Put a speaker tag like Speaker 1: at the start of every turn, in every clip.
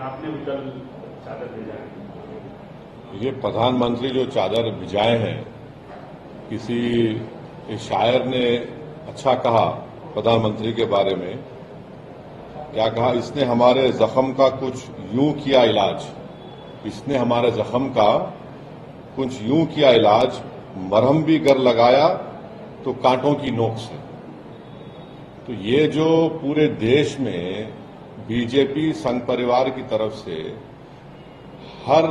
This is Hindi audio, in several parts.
Speaker 1: आपने भी कल चादर भेजा है।
Speaker 2: ये प्रधानमंत्री जो चादर भिजाए हैं, किसी शायर ने अच्छा कहा प्रधानमंत्री के बारे में, क्या कहा, इसने हमारे जख्म का कुछ यूं किया इलाज, इसने हमारे जख्म का कुछ यूं किया इलाज, मरहम भी गर लगाया तो कांटों की नोक से। तो ये जो पूरे देश में बीजेपी संघ परिवार की तरफ से हर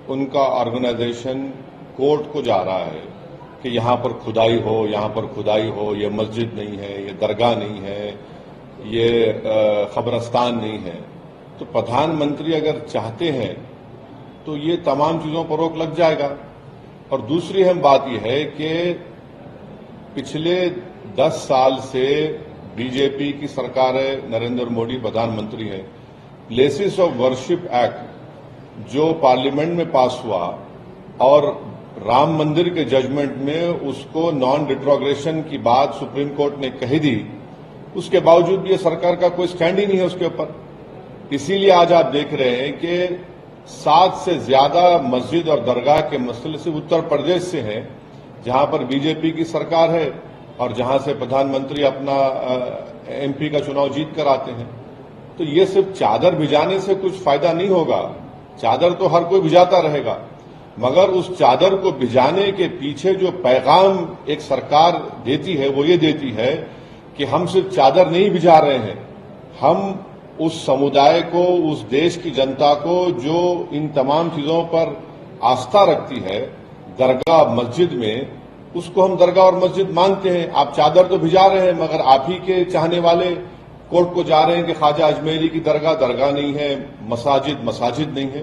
Speaker 2: उनका ऑर्गेनाइजेशन कोर्ट को जा रहा है कि यहां पर खुदाई हो, यहां पर खुदाई हो, ये मस्जिद नहीं है, ये दरगाह नहीं है, ये कब्रिस्तान नहीं है। तो प्रधानमंत्री अगर चाहते हैं तो ये तमाम चीजों पर रोक लग जाएगा। और दूसरी अहम बात यह है कि पिछले 10 साल से बीजेपी की सरकार है, नरेंद्र मोदी प्रधानमंत्री है। प्लेसेस ऑफ वर्शिप एक्ट जो पार्लियामेंट में पास हुआ और राम मंदिर के जजमेंट में उसको नॉन रिट्रोग्रेशन की बात सुप्रीम कोर्ट ने कही दी, उसके बावजूद भी ये सरकार का कोई स्टैंड ही नहीं है उसके ऊपर। इसीलिए आज आप देख रहे हैं कि 7 से ज्यादा मस्जिद और दरगाह के मसले सिर्फ उत्तर प्रदेश से हैं, जहां पर बीजेपी की सरकार है और जहां से प्रधानमंत्री अपना एमपी का चुनाव जीत कर आते हैं। तो ये सिर्फ चादर भिजाने से कुछ फायदा नहीं होगा। चादर तो हर कोई भिजाता रहेगा, मगर उस चादर को भिजाने के पीछे जो पैगाम एक सरकार देती है वो ये देती है कि हम सिर्फ चादर नहीं भिजा रहे हैं, हम उस समुदाय को, उस देश की जनता को जो इन तमाम चीजों पर आस्था रखती है, दरगाह मस्जिद में, उसको हम दरगाह और मस्जिद मानते हैं। आप चादर तो भिजा रहे हैं, मगर आप ही के चाहने वाले कोर्ट को जा रहे हैं कि ख्वाजा अजमेरी की दरगाह दरगाह नहीं है, मसाजिद मसाजिद नहीं है।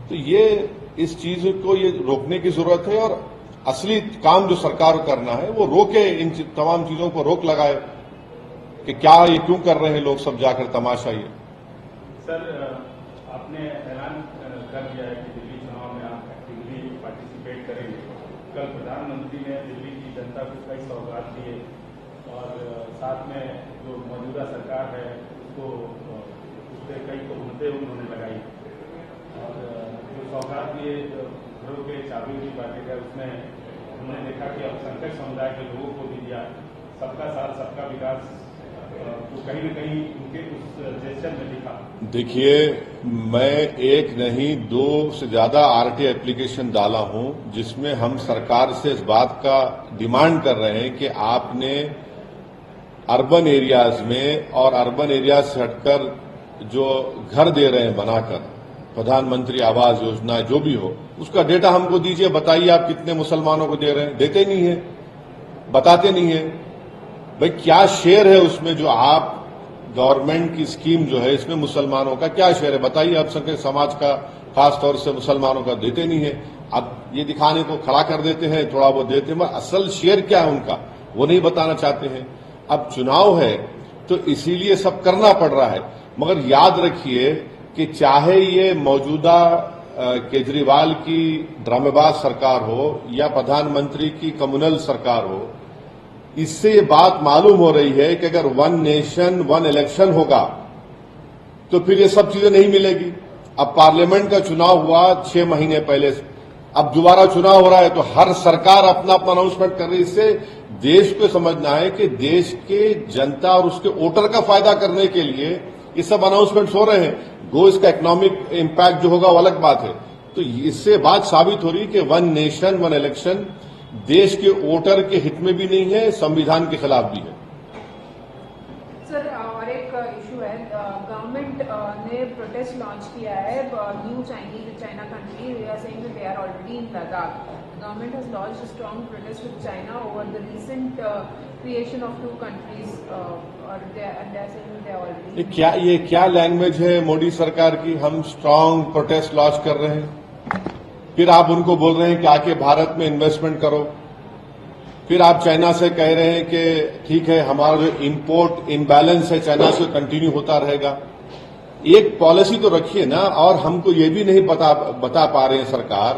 Speaker 2: तो ये इस चीज को ये रोकने की जरूरत है और असली काम जो सरकार को करना है वो रोके, इन तमाम चीजों को रोक लगाए कि क्या ये क्यों कर रहे हैं लोग सब जाकर तमाशा। ये
Speaker 1: सर, आपने ऐलान कर दिया है कि दिल्ली चुनाव में आप एक्टिवली पार्टिसिपेट करेंगे। कल प्रधानमंत्री ने दिल्ली की जनता को कई सौगात दिए और साथ में जो मौजूदा सरकार है उसको उस पर कई तोहमतें उन्होंने लगाई और जो सौगात दिए, घरों के चाबी भी बांटे गए, उसमें हमने देखा कि अब संकट समुदाय के लोगों को भी दिया सबका साथ सबका विकास, तो कहीं न कहीं उनके उस जेस्चर में दिखा।
Speaker 2: देखिए, मैं एक नहीं 2 से ज्यादा आरटी एप्लीकेशन डाला हूं जिसमें हम सरकार से इस बात का डिमांड कर रहे हैं कि आपने अर्बन एरियाज में और अर्बन एरियाज से हटकर जो घर दे रहे हैं बनाकर, प्रधानमंत्री आवास योजना जो भी हो, उसका डेटा हमको दीजिए, बताइए आप कितने मुसलमानों को दे रहे हैं। देते नहीं है, बताते नहीं है। भाई क्या शेयर है उसमें जो आप गवर्नमेंट की स्कीम जो है इसमें मुसलमानों का क्या शेयर है बताइए। अल्पसंख्यक समाज का, खासतौर से मुसलमानों का देते नहीं है। अब ये दिखाने को खड़ा कर देते हैं, थोड़ा बहुत देते हैं, असल शेयर क्या है उनका वो नहीं बताना चाहते हैं। अब चुनाव है तो इसीलिए सब करना पड़ रहा है, मगर याद रखिए कि चाहे ये मौजूदा केजरीवाल की ड्रामेबाज सरकार हो या प्रधानमंत्री की कम्युनल सरकार हो, इससे ये बात मालूम हो रही है कि अगर 1 नेशन 1 इलेक्शन होगा तो फिर ये सब चीजें नहीं मिलेगी। अब पार्लियामेंट का चुनाव हुआ 6 महीने पहले, अब दोबारा चुनाव हो रहा है तो हर सरकार अपना अपना अनाउंसमेंट कर रही है। इससे देश को समझना है कि देश के जनता और उसके वोटर का फायदा करने के लिए ये सब अनाउंसमेंट्स हो रहे हैं। गो इसका इकोनॉमिक इम्पैक्ट जो होगा वो अलग बात है। तो इससे बात साबित हो रही है कि 1 नेशन 1 इलेक्शन देश के वोटर के हित में भी नहीं है, संविधान के खिलाफ भी है।
Speaker 3: सर, और एक इशू है, गवर्नमेंट ने प्रोटेस्ट लॉन्च किया है, new China country, we are saying that they are already in Ladakh. Government has launched a strong protest with China over the recent creation of 2 countries और they are saying they are already.
Speaker 2: ये क्या लैंग्वेज है मोदी सरकार की? हम स्ट्रांग प्रोटेस्ट लॉन्च कर रहे हैं, फिर आप उनको बोल रहे हैं कि आके भारत में इन्वेस्टमेंट करो, फिर आप चाइना से कह रहे हैं कि ठीक है हमारा जो इंपोर्ट इम्बैलेंस है चाइना से कंटिन्यू होता रहेगा। एक पॉलिसी तो रखिए ना। और हमको ये भी नहीं बता पा रहे हैं सरकार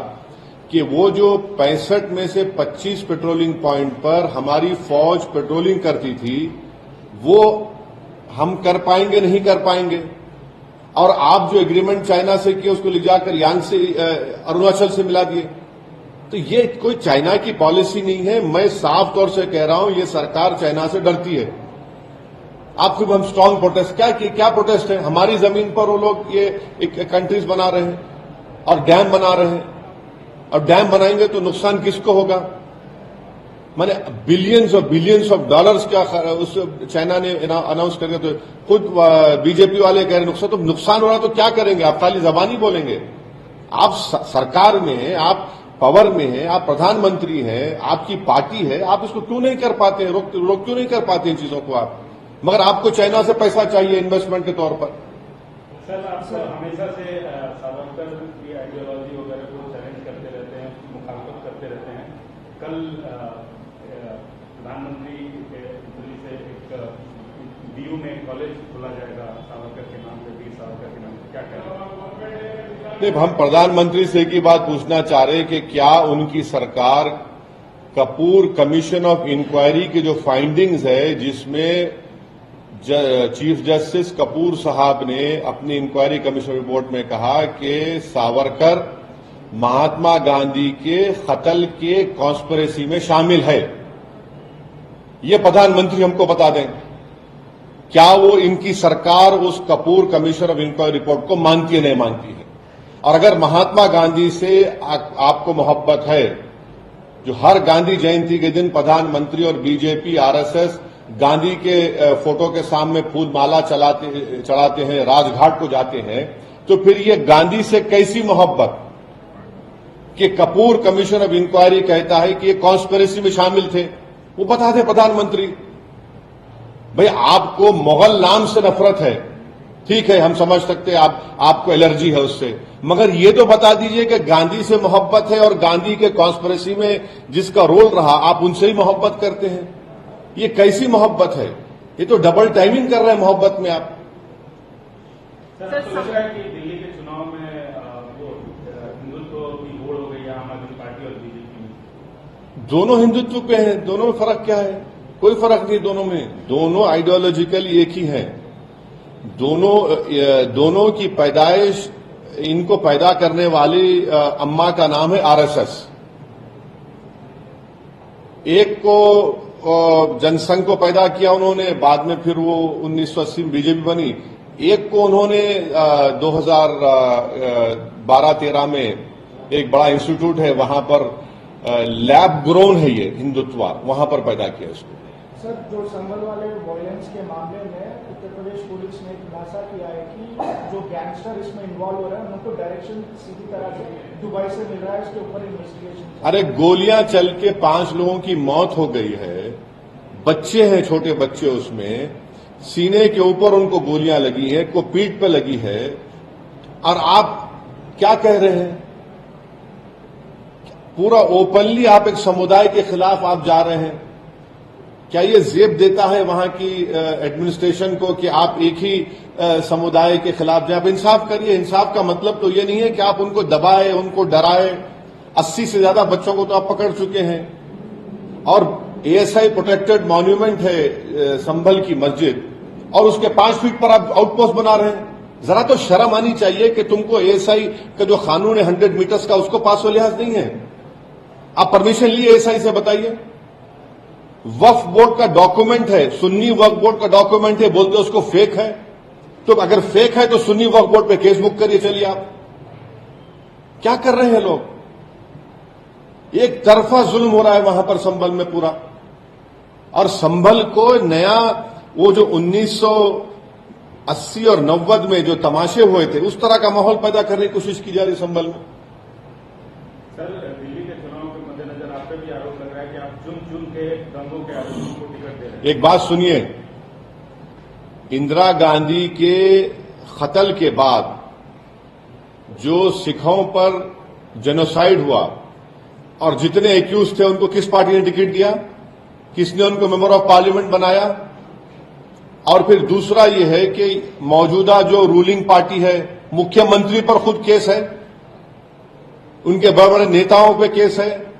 Speaker 2: कि वो जो 65 में से 25 पेट्रोलिंग पॉइंट पर हमारी फौज पेट्रोलिंग करती थी वो हम कर पाएंगे नहीं कर पाएंगे। और आप जो एग्रीमेंट चाइना से किए उसको ले जाकर यांगसे अरुणाचल से मिला दिए। तो ये कोई चाइना की पॉलिसी नहीं है। मैं साफ तौर से कह रहा हूं ये सरकार चाइना से डरती है। आपको हम स्ट्रांग प्रोटेस्ट क्या प्रोटेस्ट है? हमारी जमीन पर वो लोग ये एक कंट्रीज बना रहे हैं और डैम बना रहे हैं, और डैम बनाएंगे तो नुकसान किसको होगा? माने बिलियंस ऑफ डॉलर्स का उस चाइना ने अनाउंस करके, तो खुद बीजेपी वाले कह रहे तो नुकसान हो रहा तो क्या करेंगे? आप खाली जबानी बोलेंगे? आप सरकार में हैं, आप पावर में हैं, आप प्रधानमंत्री हैं, आपकी पार्टी है, आप इसको क्यों नहीं कर पाते हैं? रोक क्यों नहीं कर पाते इन चीजों को आप? मगर आपको चाइना से पैसा चाहिए इन्वेस्टमेंट के तौर पर।
Speaker 1: सर, आप हमेशा से सावरकर की आइडियोलॉजी वगैरह को चैलेंज करते रहते हैं, मुखालफत करते रहते हैं। कल प्रधानमंत्री दिल्ली से एक डीयू में कॉलेज खोला जाएगा सावरकर के नाम पे, वीर सावरकर के नाम पे, क्या कहेंगे?
Speaker 2: नहीं, हम प्रधानमंत्री से एक ही बात पूछना चाह रहे हैं कि क्या उनकी सरकार कपूर कमीशन ऑफ इंक्वायरी के जो फाइंडिंग्स है, जिसमें चीफ जस्टिस कपूर साहब ने अपनी इंक्वायरी कमीशन रिपोर्ट में कहा कि सावरकर महात्मा गांधी के कत्ल के कॉन्स्पिरेसी में शामिल है, ये प्रधानमंत्री हमको बता दें। क्या वो इनकी सरकार उस Kapoor commission of inquiry report को मानती है, नहीं मानती है? और अगर महात्मा गांधी से आपको मोहब्बत है, जो हर गांधी जयंती के दिन प्रधानमंत्री और बीजेपी आरएसएस गांधी के फोटो के सामने फूल माला चढ़ाते हैं, राजघाट को जाते हैं, तो फिर ये गांधी से कैसी मोहब्बत कि कपूर कमीशन ऑफ इंक्वायरी कहता है कि ये कॉन्स्पिरेसी में शामिल थे? वो बता दे प्रधानमंत्री। भाई, आपको मुगल नाम से नफरत है, ठीक है, हम समझ सकते हैं, आपको एलर्जी है उससे, मगर ये तो बता दीजिए कि गांधी से मोहब्बत है और गांधी के कॉन्स्पिरेसी में जिसका रोल रहा, आप उनसे ही मोहब्बत करते हैं। ये कैसी मोहब्बत है? ये तो डबल टाइमिंग कर रहे हैं मोहब्बत में आप।
Speaker 1: सर, आपको लग रहा है कि दिल्ली के चुनाव में वो हिंदुत्व की होड़ हो गई है आम आदमी पार्टी और बीजेपी में?
Speaker 2: दोनों हिंदुत्व पे हैं, दोनों में फर्क क्या है? कोई फर्क नहीं दोनों में, दोनों आइडियोलॉजिकली एक ही हैं। दोनों की पैदाइश, इनको पैदा करने वाली अम्मा का नाम है आरएसएस। एक को जनसंघ को पैदा किया उन्होंने, बाद में फिर वो 1980 में बीजेपी बनी। एक को उन्होंने 2012-13 में एक बड़ा इंस्टीट्यूट है, वहां पर लैब ग्रोन है ये हिंदुत्व, वहां पर पैदा किया इसको।
Speaker 4: सर, जो संभल वाले वायलेंस के मामले में उत्तर प्रदेश पुलिस ने खुलासा किया है कि जो गैंगस्टर इसमें इन्वॉल्व हो रहे हैं उनको डायरेक्शन सीधी तरह से दुबई से मिल रहा है, इसके ऊपर इन्वेस्टिगेशन।
Speaker 2: अरे, गोलियां चल के 5 लोगों की मौत हो गई है, बच्चे हैं, छोटे बच्चे, उसमें सीने के ऊपर उनको गोलियां लगी है, को पीठ पे लगी है, और आप क्या कह रहे हैं? पूरा ओपनली आप एक समुदाय के खिलाफ आप जा रहे हैं। क्या ये जेब देता है वहां की एडमिनिस्ट्रेशन को कि आप एक ही समुदाय के खिलाफ जाए? आप इंसाफ करिए। इंसाफ का मतलब तो ये नहीं है कि आप उनको दबाए, उनको डराए। 80 से ज्यादा बच्चों को तो आप पकड़ चुके हैं, और एएसआई प्रोटेक्टेड मॉन्यूमेंट है संभल की मस्जिद, और उसके 5 फीट पर आप आउटपोस्ट बना रहे हैं। जरा तो शर्म आनी चाहिए कि तुमको एएसआई का जो कानून है 100 मीटर्स का, उसको पास व लिहाज नहीं है। आप परमिशन लिए एएसआई से? बताइए। वक्फ बोर्ड का डॉक्यूमेंट है, सुन्नी वक्फ बोर्ड का डॉक्यूमेंट है, बोलते उसको फेक है। तो अगर फेक है तो सुन्नी वक्फ बोर्ड पे केस बुक करिए। चलिए, आप क्या कर रहे हैं लोग? एक तरफा जुल्म हो रहा है वहां पर संभल में पूरा, और संभल को नया वो जो 1980 और 90 में जो तमाशे हुए थे, उस तरह का माहौल पैदा करने की कोशिश की जा रही संभल में।
Speaker 1: सर, दिल्ली के चुनाव के मद्देनजर आप पे भी आरोप लग रहा है कि आप चुन के दंगों के आरोपियों को टिकट दे रहे हैं।
Speaker 2: एक बात सुनिए, इंदिरा गांधी के कत्ल के बाद जो सिखों पर जेनोसाइड हुआ और जितने एक्यूज थे उनको किस पार्टी ने टिकट दिया? किसने उनको मेंबर ऑफ पार्लियामेंट बनाया? और फिर दूसरा ये है कि मौजूदा जो रूलिंग पार्टी है, मुख्यमंत्री पर खुद केस है, उनके बड़े बड़े नेताओं पे केस है।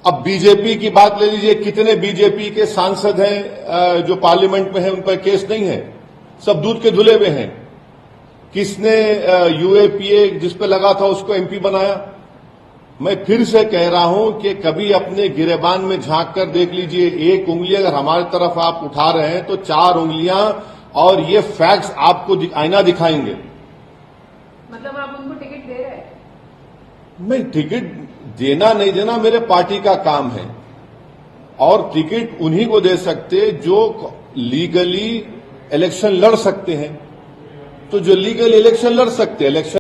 Speaker 2: अब बीजेपी की बात ले लीजिए, कितने बीजेपी के सांसद हैं जो पार्लियामेंट में हैं, उन पर केस नहीं है, सब दूध के धुले हुए हैं। किसने यूएपीए जिस पे लगा था उसको एमपी बनाया? मैं फिर से कह रहा हूं कि कभी अपने गिरेबान में झांक कर देख लीजिए। एक उंगली अगर हमारी तरफ आप उठा रहे हैं तो 4 उंगलियां और ये फैक्ट्स आपको आईना दिखाएंगे।
Speaker 3: मतलब आप उनको टिकट दे रहे हैं?
Speaker 2: मैं टिकट देना नहीं देना मेरे पार्टी का काम है, और टिकट उन्हीं को दे सकते जो लीगली इलेक्शन लड़ सकते हैं। तो जो लीगल इलेक्शन लड़ सकते हैं, इलेक्शन